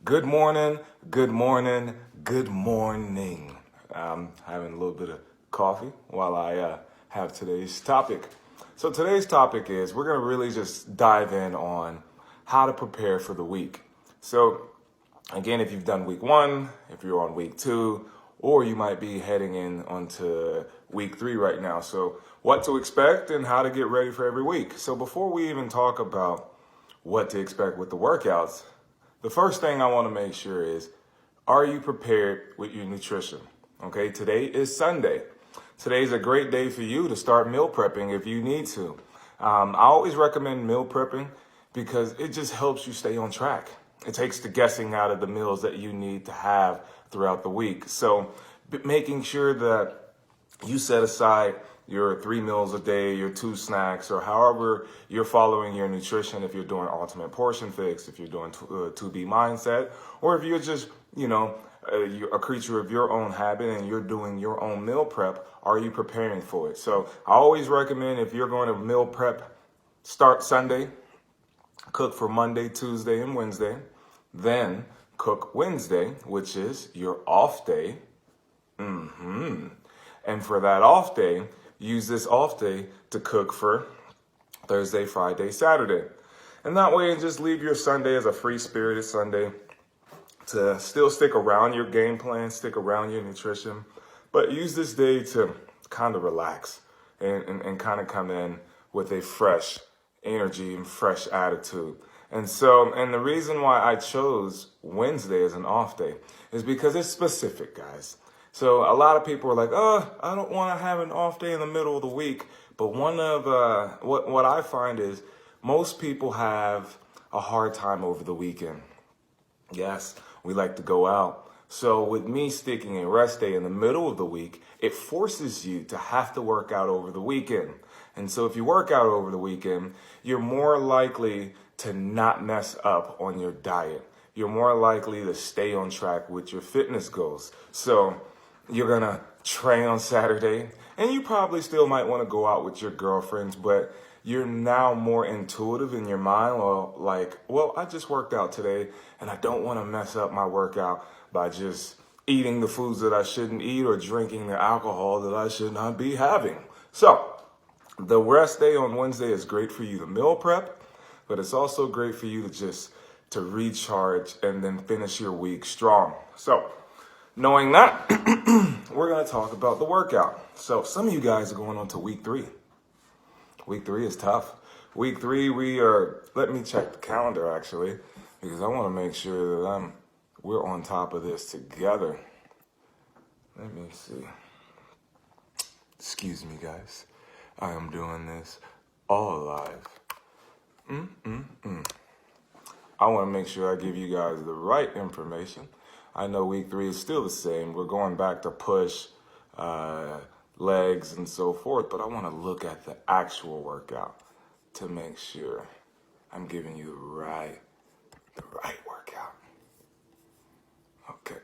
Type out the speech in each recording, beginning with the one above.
Good morning, good morning, good morning. I'm having a little bit of coffee while I have today's topic. So today's topic is we're going to really just dive in on how to prepare for the week. So again, if you've done week one, if you're on week two, or you might be heading in onto week three right now. So what to expect and how to get ready for every week. So before we even talk about what to expect with the workouts, the first thing I want to make sure is, are you prepared with your nutrition? Okay, today is Sunday. Today's a great day for you to start meal prepping if you need to. I always recommend meal prepping because it just helps you stay on track. It takes the guessing out of the meals that you need to have throughout the week. So making sure that you set aside your 3 meals a day, your 2 snacks, or however you're following your nutrition, if you're doing Ultimate Portion Fix, if you're doing 2B Mindset, or if you're just, you're a creature of your own habit and you're doing your own meal prep, are you preparing for it? So I always recommend, if you're going to meal prep, start Sunday, cook for Monday, Tuesday, and Wednesday, then cook Wednesday, which is your off day. And for that off day, use this off day to cook for Thursday, Friday, Saturday. And that way, just leave your Sunday as a free-spirited Sunday to still stick around your game plan, stick around your nutrition, but use this day to kind of relax and kind of come in with a fresh energy and fresh attitude. And the reason why I chose Wednesday as an off day is because it's specific, guys. So a lot of people are like, I don't want to have an off day in the middle of the week. But one of what I find is most people have a hard time over the weekend. Yes, we like to go out. So with me sticking a rest day in the middle of the week, it forces you to have to work out over the weekend. And so if you work out over the weekend, you're more likely to not mess up on your diet. You're more likely to stay on track with your fitness goals. So you're going to train on Saturday, and you probably still might want to go out with your girlfriends, but you're now more intuitive in your mind, I just worked out today, and I don't want to mess up my workout by just eating the foods that I shouldn't eat or drinking the alcohol that I should not be having. So the rest day on Wednesday is great for you to meal prep, but it's also great for you to recharge and then finish your week strong. So knowing that, we're going to talk about the workout. So some of you guys are going on to week 3. Week 3 is tough. Week 3, let me check the calendar actually, because I want to make sure that we're on top of this together. Let me see. Excuse me, guys. I am doing this all live. I want to make sure I give you guys the right information. I know week 3 is still the same. We're going back to push, legs, and so forth, but I want to look at the actual workout to make sure I'm giving you the right workout. Okay.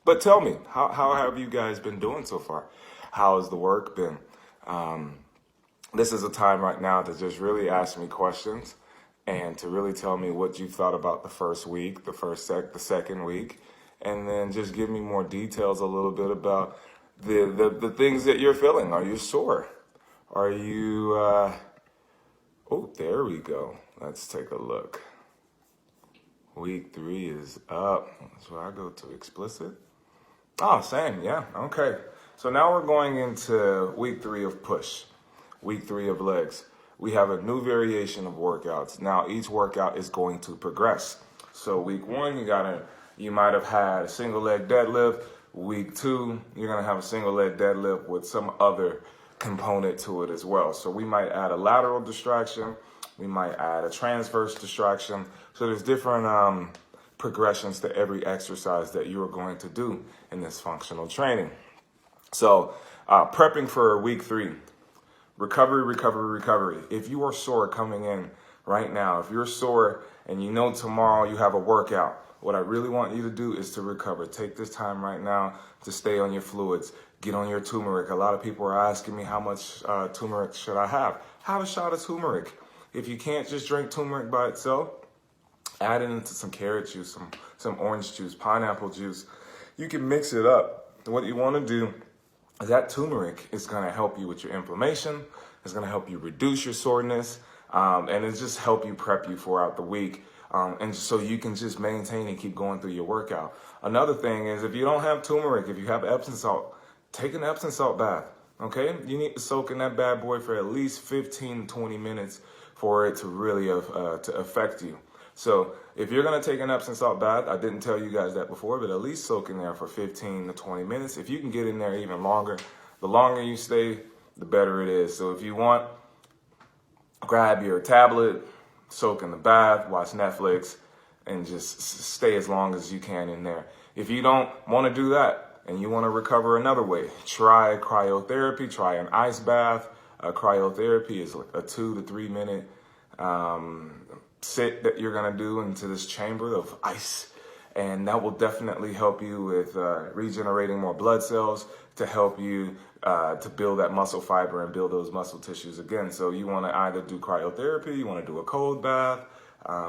But tell me, how have you guys been doing so far? How has the work been? This is a time right now to just really ask me questions and to really tell me what you thought about the first week, the second week, and then just give me more details a little bit about the things that you're feeling. Are you sore? Are you, there we go. Let's take a look. Week 3 is up. So I go to explicit. Oh, same, yeah, okay. So now we're going into week 3 of push, week 3 of legs. We have a new variation of workouts. Now each workout is going to progress. So week 1, you might have had a single leg deadlift. Week 2, you're gonna have a single leg deadlift with some other component to it as well. So we might add a lateral distraction. We might add a transverse distraction. So there's different progressions to every exercise that you are going to do in this functional training. So prepping for week 3. Recovery. If you are sore coming in right now, if you're sore and you know tomorrow you have a workout, what I really want you to do is to recover. Take this time right now to stay on your fluids. Get on your turmeric. A lot of people are asking me how much turmeric should I have. Have a shot of turmeric. If you can't just drink turmeric by itself, Add it into some carrot juice, some orange juice, pineapple juice. You can mix it up. What you want to do is that turmeric is going to help you with your inflammation. It's going to help you reduce your soreness, and it just help you prep you throughout the week. And so you can just maintain and keep going through your workout. Another thing is if you don't have turmeric, if you have Epsom salt, take an Epsom salt bath. Okay, you need to soak in that bad boy for at least 15 to 20 minutes for it to really to affect you. So if you're going to take an Epsom salt bath, I didn't tell you guys that before, but at least soak in there for 15 to 20 minutes. If you can get in there even longer, the longer you stay, the better it is. So if you want, grab your tablet, soak in the bath, watch Netflix, and just stay as long as you can in there. If you don't want to do that and you want to recover another way, try cryotherapy, try an ice bath. Cryotherapy is like a 2 to 3 minute sit that you're going to do into this chamber of ice. And that will definitely help you with regenerating more blood cells to help you to build that muscle fiber and build those muscle tissues again. So you want to either do cryotherapy, you want to do a cold bath,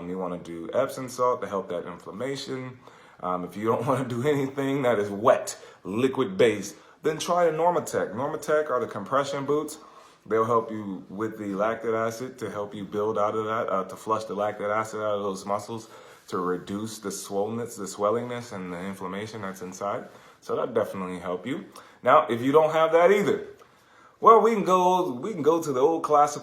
you want to do Epsom salt to help that inflammation. If you don't want to do anything that is wet, liquid based, then try a Normatec. Normatec are the compression boots. They'll help you with the lactic acid to help you build out of that, to flush the lactic acid out of those muscles, to reduce the swollenness, the swellingness, and the inflammation that's inside. So that definitely help you. Now, if you don't have that either, well, we can go to the old classic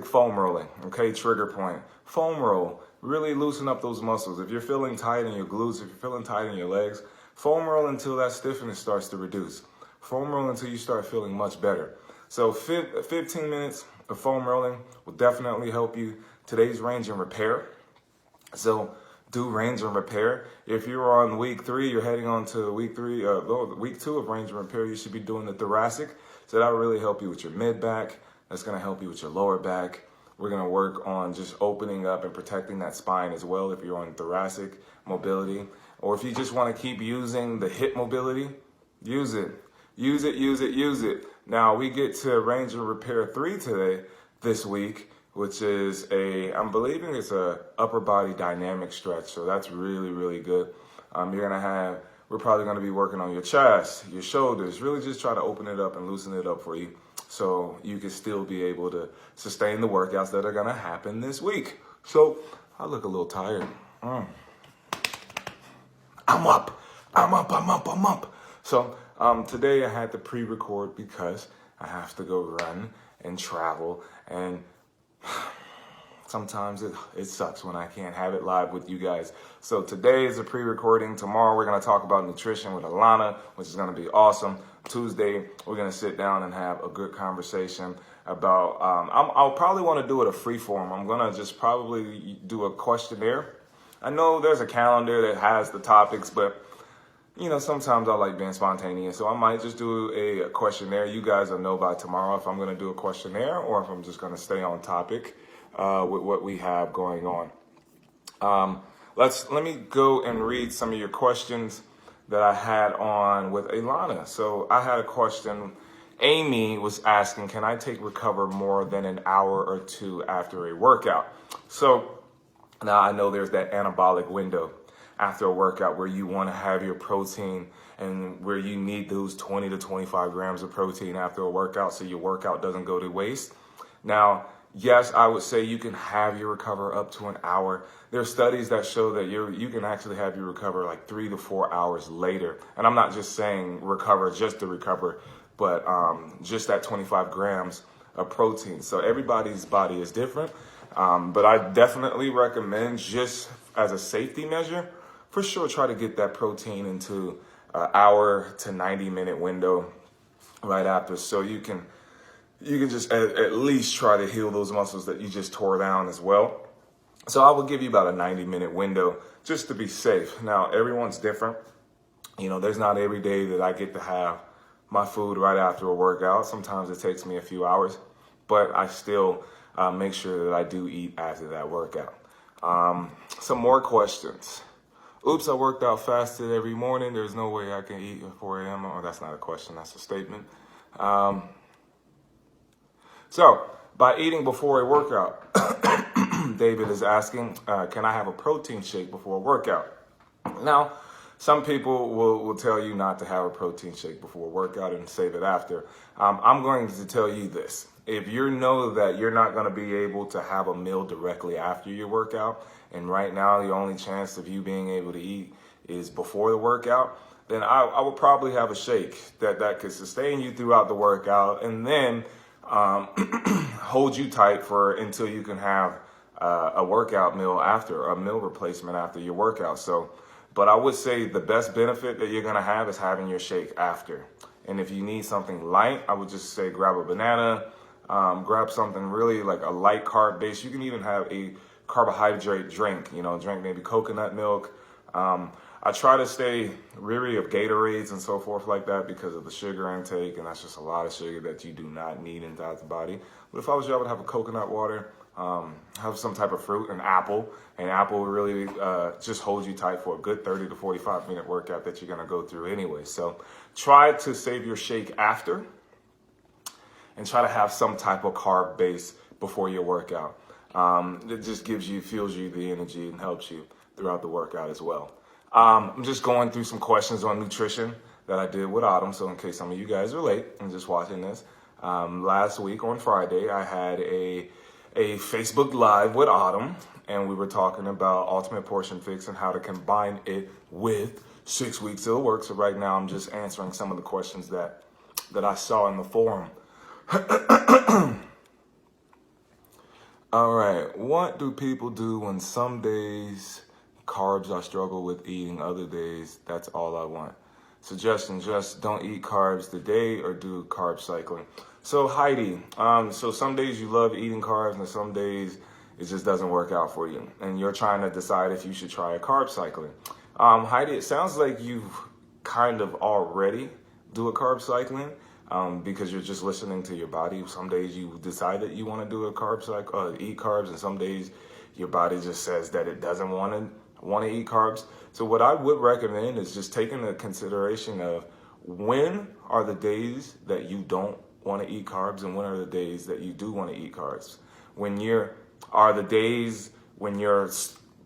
foam rolling. Okay, trigger point. Foam roll. Really loosen up those muscles. If you're feeling tight in your glutes, if you're feeling tight in your legs, foam roll until that stiffness starts to reduce. Foam roll until you start feeling much better. So 15 minutes of foam rolling will definitely help you. Today's range and repair. So do range and repair. If you're on week 3, you're heading on to week 2 of range and repair, you should be doing the thoracic. So that will really help you with your mid back. That's going to help you with your lower back. We're going to work on just opening up and protecting that spine as well if you're on thoracic mobility. Or if you just want to keep using the hip mobility, use it. Use it, use it, use it. Now we get to range and repair 3 this week, which is I'm believing it's a upper body dynamic stretch. So that's really, really good. We're probably going to be working on your chest, your shoulders, really just try to open it up and loosen it up for you so you can still be able to sustain the workouts that are going to happen this week. So I look a little tired. I'm up. So today I had to pre-record because I have to go run and travel, and sometimes it sucks when I can't have it live with you guys. So today is a pre-recording. Tomorrow we're going to talk about nutrition with Alana, which is going to be awesome. Tuesday we're going to sit down and have a good conversation about, I'll probably want to do it a free form. I'm going to just probably do a questionnaire. I know there's a calendar that has the topics, but sometimes I like being spontaneous, so I might just do a questionnaire. You guys will know by tomorrow if I'm going to do a questionnaire or if I'm just going to stay on topic with what we have going on. Let me go and read some of your questions that I had on with Alana. So I had a question. Amy was asking, can I recover more than an hour or 2 after a workout? So now I know there's that anabolic window after a workout where you want to have your protein and where you need those 20 to 25 grams of protein after a workout so your workout doesn't go to waste. Now, yes, I would say you can have your recover up to an hour. There are studies that show that you can actually have your recover like 3 to 4 hours later. And I'm not just saying recover just to recover, but just that 25 grams of protein. So everybody's body is different. But I definitely recommend, just as a safety measure, for sure, try to get that protein into an hour to 90-minute window right after, so you can just at least try to heal those muscles that you just tore down as well. So I will give you about a 90-minute window just to be safe. Now, everyone's different. There's not every day that I get to have my food right after a workout. Sometimes it takes me a few hours, but I still make sure that I do eat after that workout. Some more questions. Oops, I worked out fasted every morning. There's no way I can eat at 4 a.m. Oh, that's not a question, that's a statement. So, by eating before a workout, David is asking, can I have a protein shake before a workout? Now, some people will tell you not to have a protein shake before a workout and save it after. I'm going to tell you this. If you know that you're not going to be able to have a meal directly after your workout, and right now the only chance of you being able to eat is before the workout, then I would probably have a shake that could sustain you throughout the workout, and then hold you tight until you can have a workout meal after, a meal replacement after your workout. So, but I would say the best benefit that you're going to have is having your shake after. And if you need something light, I would just say grab a banana, grab something really like a light carb base. You can even have a carbohydrate drink, drink maybe coconut milk. I try to stay weary of Gatorades and so forth like that because of the sugar intake, and that's just a lot of sugar that you do not need inside the body. But if I was you, I would have a coconut water, have some type of fruit, an apple. An apple will really just hold you tight for a good 30 to 45 minute workout that you're going to go through anyway. So try to save your shake after and try to have some type of carb base before your workout. It just fuels you the energy and helps you throughout the workout as well. I'm just going through some questions on nutrition that I did with Autumn. So in case some of you guys are late and just watching this, last week on Friday, I had a Facebook Live with Autumn, and we were talking about Ultimate Portion Fix and how to combine it with 6 weeks of the work. So right now I'm just answering some of the questions that I saw in the forum. All right. What do people do when some days carbs I struggle with eating, other days that's all I want? Suggestion, just don't eat carbs today or do carb cycling. So Heidi, so some days you love eating carbs and some days it just doesn't work out for you. And you're trying to decide if you should try a carb cycling. Heidi, it sounds like you've kind of already do a carb cycling. Because you're just listening to your body. Some days you decide that you want to do a carb cycle, eat carbs, and some days your body just says that it doesn't want to eat carbs. So what I would recommend is just taking into consideration of when are the days that you don't want to eat carbs and when are the days that you do want to eat carbs. Are the days when you're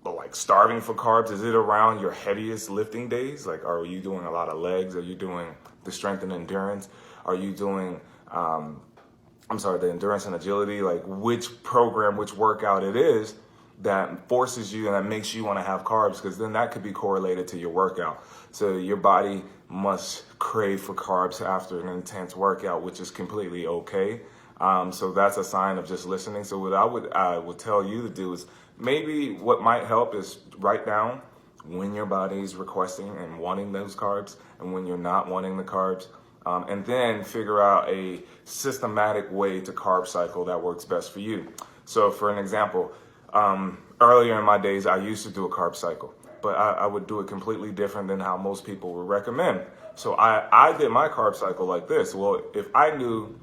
like starving for carbs, is it around your heaviest lifting days? Like, are you doing a lot of legs? Are you doing the strength and endurance? Are you doing, the endurance and agility? Like which program, which workout it is that forces you and that makes you want to have carbs, because then that could be correlated to your workout. So your body must crave for carbs after an intense workout, which is completely okay. So that's a sign of just listening. So what I would tell you to do is maybe what might help is write down when your body is requesting and wanting those carbs and when you're not wanting the carbs. And then figure out a systematic way to carb cycle that works best for you. So for an example, earlier in my days, I used to do a carb cycle, but I would do it completely different than how most people would recommend. So I did my carb cycle like this. Well, if I knew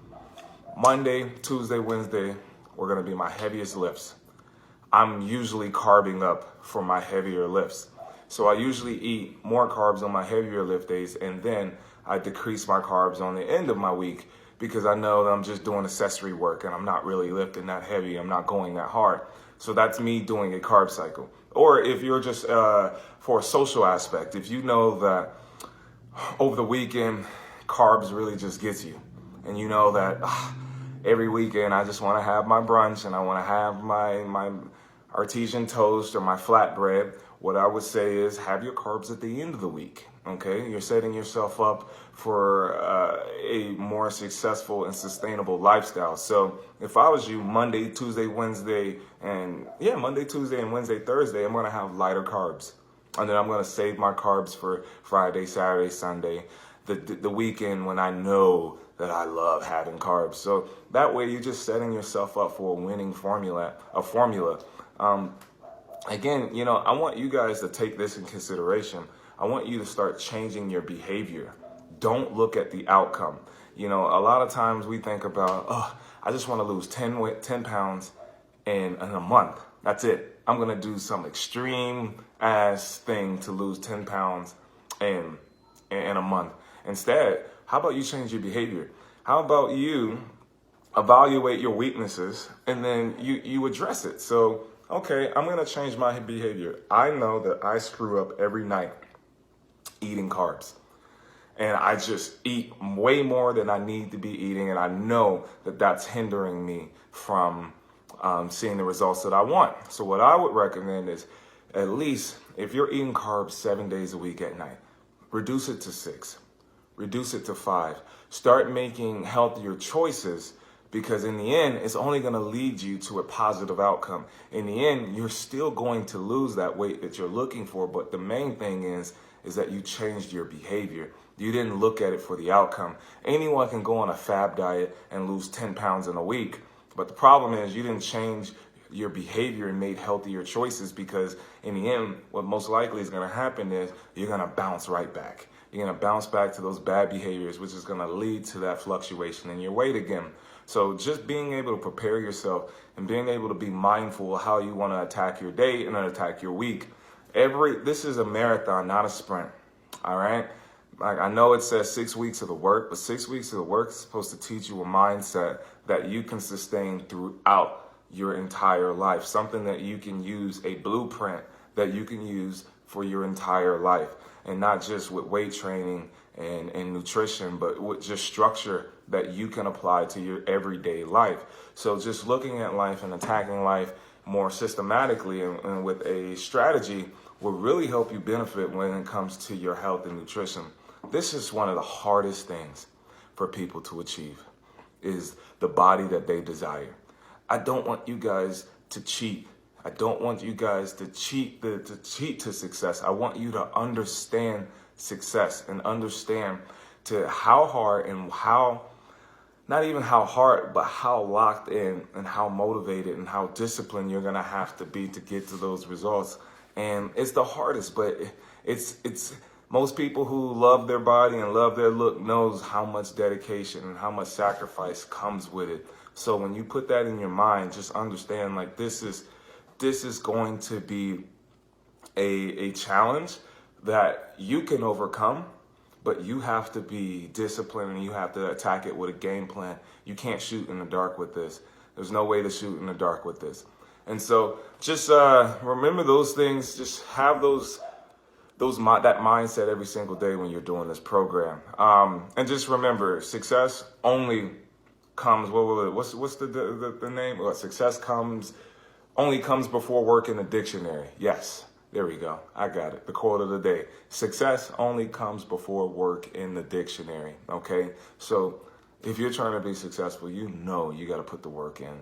Monday, Tuesday, Wednesday were going to be my heaviest lifts, I'm usually carbing up for my heavier lifts. So I usually eat more carbs on my heavier lift days, and then I decrease my carbs on the end of my week because I know that I'm just doing accessory work and I'm not really lifting that heavy. I'm not going that hard. So that's me doing a carb cycle. Or if you're just for a social aspect, if you know that over the weekend carbs really just gets you, and you know that every weekend I just want to have my brunch and I want to have my artesian toast or my flatbread, what I would say is have your carbs at the end of the week. Okay, you're setting yourself up for a more successful and sustainable lifestyle. So if I was you, Monday, Tuesday, Wednesday, and Wednesday, Thursday, I'm going to have lighter carbs. And then I'm going to save my carbs for Friday, Saturday, Sunday, the weekend when I know that I love having carbs. So that way you're just setting yourself up for a winning formula. Again, I want you guys to take this in consideration. I want you to start changing your behavior. Don't look at the outcome. A lot of times we think about, I just want to lose 10 pounds in a month. That's it. I'm going to do some extreme ass thing to lose 10 pounds in a month. Instead, how about you change your behavior? How about you evaluate your weaknesses and then you address it? So okay, I'm going to change my behavior. I know that I screw up every night eating carbs. And I just eat way more than I need to be eating. And I know that that's hindering me from seeing the results that I want. So what I would recommend is, at least if you're eating carbs 7 days a week at night, reduce it to 6, reduce it to 5. Start making healthier choices, because in the end, it's only going to lead you to a positive outcome. In the end, you're still going to lose that weight that you're looking for. But the main thing is that you changed your behavior. You didn't look at it for the outcome. Anyone can go on a fab diet and lose 10 pounds in a week. But the problem is you didn't change your behavior and made healthier choices, because in the end, what most likely is going to happen is you're going to bounce right back. You're going to bounce back to those bad behaviors, which is going to lead to that fluctuation in your weight again. So just being able to prepare yourself and being able to be mindful of how you want to attack your day and attack your week. This is a marathon, not a sprint. All right. Like, I know it says 6 weeks of the work, but 6 weeks of the work is supposed to teach you a mindset that you can sustain throughout your entire life. Something that you can use, a blueprint that you can use for your entire life, and not just with weight training and nutrition, but with just structure that you can apply to your everyday life. So just looking at life and attacking life more systematically and with a strategy will really help you benefit when it comes to your health and nutrition. This is one of the hardest things for people to achieve, is the body that they desire. I don't want you guys to cheat. I don't want you guys to cheat to success. I want you to understand success and understand to how hard and how, not even how hard, but how locked in and how motivated and how disciplined you're going to have to be to get to those results. And it's the hardest, but it's most people who love their body and love their look knows how much dedication and how much sacrifice comes with it. So when you put that in your mind, just understand, like, this is going to be a challenge that you can overcome, but you have to be disciplined and you have to attack it with a game plan. You can't shoot in the dark with this. There's no way to shoot in the dark with this. And so just remember those things. Just have that mindset every single day when you're doing this program. And just remember, success only comes, what's the name? Well, success only comes before work in the dictionary. Yes, there we go. I got it. The quote of the day. Success only comes before work in the dictionary. Okay? So if you're trying to be successful, you know you got to put the work in.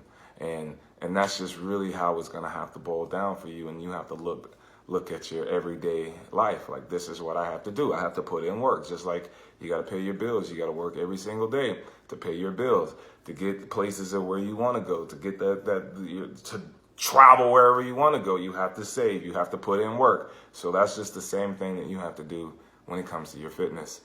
And that's just really how it's going to have to boil down for you. And you have to look at your everyday life. Like, this is what I have to do. I have to put in work. Just like you got to pay your bills. You got to work every single day to pay your bills, to get places of where you want to go, to get to travel wherever you want to go. You have to save. You have to put in work. So that's just the same thing that you have to do when it comes to your fitness.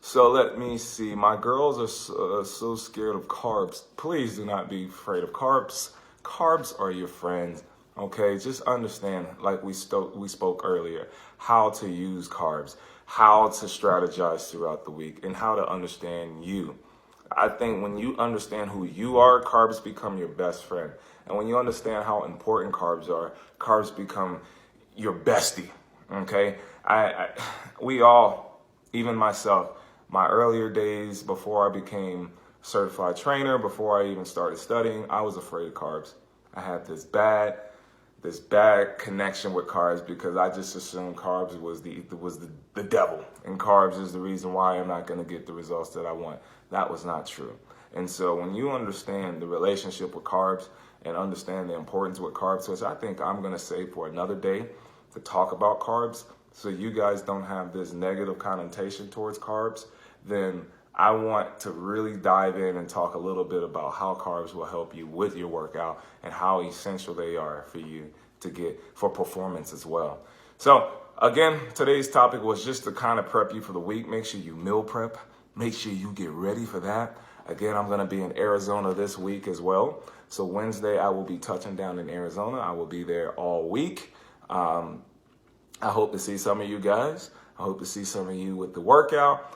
So let me see. My girls are so scared of carbs. Please do not be afraid of carbs. Carbs are your friends. Okay, just understand, like we spoke earlier, how to use carbs, how to strategize throughout the week, and how to understand you. I think when you understand who you are, carbs become your best friend. And when you understand how important carbs are, carbs become your bestie. Okay, we all, even myself, my earlier days before I became a certified trainer, before I even started studying, I was afraid of carbs. I had this bad connection with carbs because I just assumed carbs was the devil, and carbs is the reason why I'm not going to get the results that I want. That was not true. And so when you understand the relationship with carbs and understand the importance with carbs, which I think I'm going to save for another day to talk about carbs, so you guys don't have this negative connotation towards carbs, then I want to really dive in and talk a little bit about how carbs will help you with your workout and how essential they are for you to get for performance as well. So again, today's topic was just to kind of prep you for the week. Make sure you meal prep. Make sure you get ready for that. Again, I'm going to be in Arizona this week as well. So Wednesday, I will be touching down in Arizona. I will be there all week. I hope to see some of you guys. I hope to see some of you with the workout.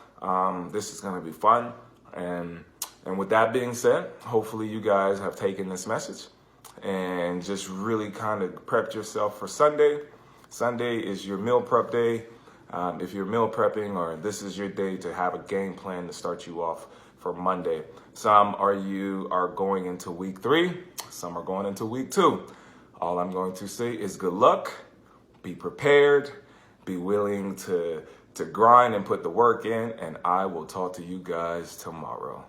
This is going to be fun. And And with that being said, hopefully you guys have taken this message and just really kind of prepped yourself for Sunday. Sunday is your meal prep day. If you're meal prepping, or this is your day to have a game plan to start you off for Monday. Some you are going into week 3, some are going into week 2. All I'm going to say is good luck, be prepared, be willing to grind and put the work in, and I will talk to you guys tomorrow.